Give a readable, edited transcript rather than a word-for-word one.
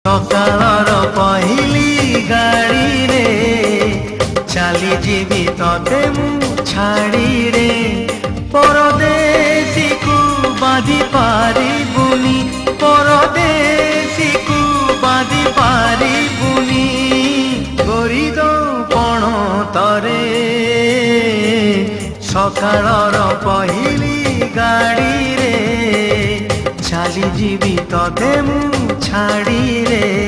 सकाळर पहिली गाड़ी रे चली जीवी तते मु छाड़ी रे परदेसी को बांधी पारिबुनी परदेसी को बांधी पारिबुनी गोरी दो पण तरे सकाळर पहिली गाड़ी रे चली जीवी तते मु छाड़ी रे।